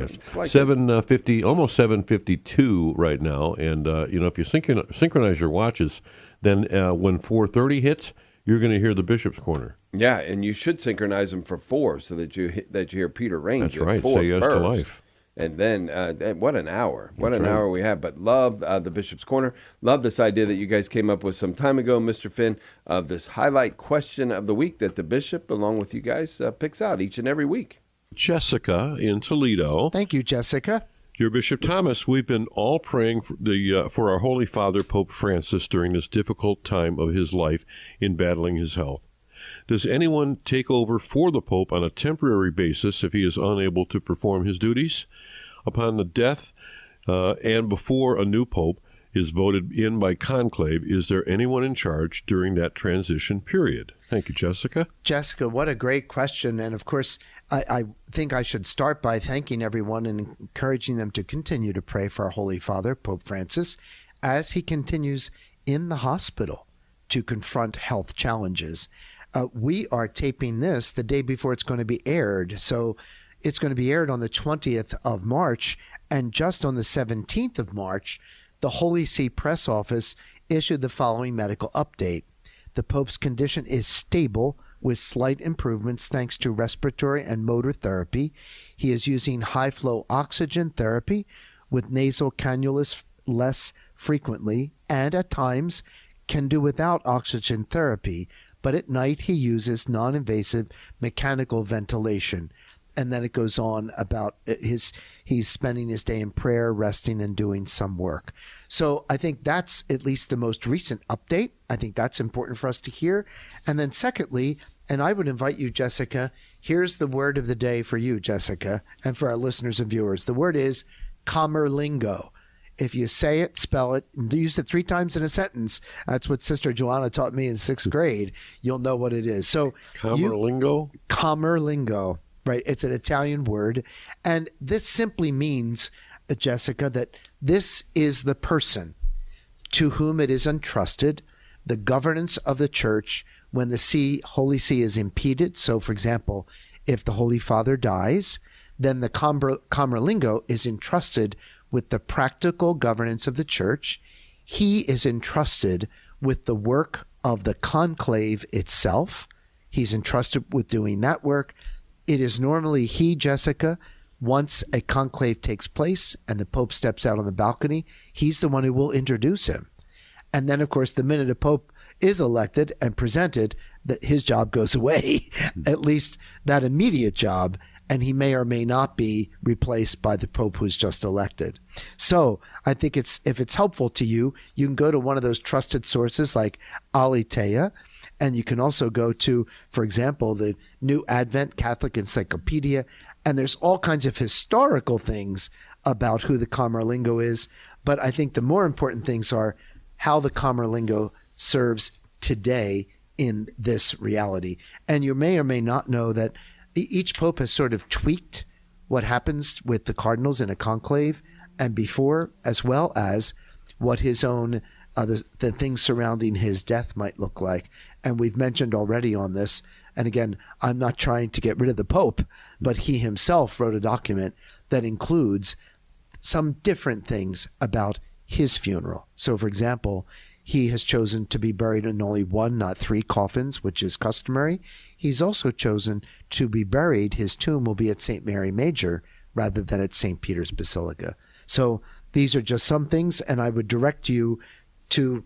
It's like 7:50, almost 7:52 right now. And if you synchronize your watches, then when 4:30 hits, you're going to hear the Bishop's Corner. Yeah, and you should synchronize them for 4 so that you hear Peter Raines. That's right. At 4 Say yes first. to life. And then, what an hour. What That's an right. hour we have. But love the Bishop's Corner. Love this idea that you guys came up with some time ago, Mr. Finn, of this highlight question of the week that the Bishop, along with you guys, picks out each and every week. Jessica in Toledo. Thank you, Jessica. Dear Bishop Thomas, we've been all praying for our Holy Father, Pope Francis, during this difficult time of his life in battling his health. Does anyone take over for the Pope on a temporary basis if he is unable to perform his duties? Upon the death and before a new Pope is voted in by conclave, is there anyone in charge during that transition period? Thank you, Jessica. Jessica, what a great question. And of course, I think I should start by thanking everyone and encouraging them to continue to pray for our Holy Father, Pope Francis, as he continues in the hospital to confront health challenges. We are taping this the day before it's going to be aired. So it's going to be aired on the 20th of March. And just on the 17th of March, the Holy See Press Office issued the following medical update. The Pope's condition is stable with slight improvements thanks to respiratory and motor therapy. He is using high-flow oxygen therapy with nasal cannulas less frequently and at times can do without oxygen therapy, but at night he uses non-invasive mechanical ventilation. And then it goes on about he's spending his day in prayer, resting, and doing some work. So I think that's at least the most recent update. I think that's important for us to hear. And then secondly, and I would invite you, Jessica, here's the word of the day for you, Jessica, and for our listeners and viewers. The word is camerlingo. If you say it, spell it, and use it 3 times in a sentence, that's what Sister Joanna taught me in 6th grade, you'll know what it is. So Camerlingo? Camerlingo. Right, it's an Italian word, and this simply means, Jessica, that this is the person to whom it is entrusted the governance of the Church when the Holy See is impeded. So, for example, if the Holy Father dies, then the Camerlingo is entrusted with the practical governance of the Church. He is entrusted with the work of the conclave itself. He's entrusted with doing that work. It is normally he, Jessica, once a conclave takes place and the Pope steps out on the balcony, he's the one who will introduce him. And then, of course, the minute a Pope is elected and presented, that his job goes away, at least that immediate job, and he may or may not be replaced by the Pope who's just elected. So I think if it's helpful to you, you can go to one of those trusted sources like Aletheia. And you can also go to, for example, the New Advent Catholic Encyclopedia. And there's all kinds of historical things about who the Camerlingo is. But I think the more important things are how the Camerlingo serves today in this reality. And you may or may not know that each Pope has sort of tweaked what happens with the cardinals in a conclave and before, as well as what his own the things surrounding his death might look like. And we've mentioned already on this, and again, I'm not trying to get rid of the Pope, but he himself wrote a document that includes some different things about his funeral. So, for example, he has chosen to be buried in only 1, not 3 coffins, which is customary. He's also chosen to be buried, his tomb will be at St. Mary Major rather than at St. Peter's Basilica. So these are just some things, and I would direct you to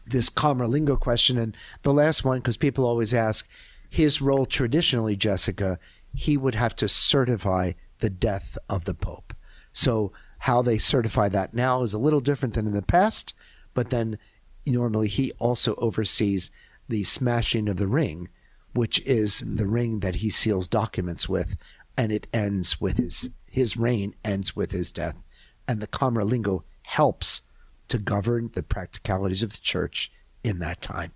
this Camerlingo question. And the last one, because people always ask, his role traditionally, Jessica, he would have to certify the death of the Pope. So how they certify that now is a little different than in the past, but then normally he also oversees the smashing of the ring, which is the ring that he seals documents with, and it ends with his reign ends with his death. And the Camerlingo helps to govern the practicalities of the Church in that time.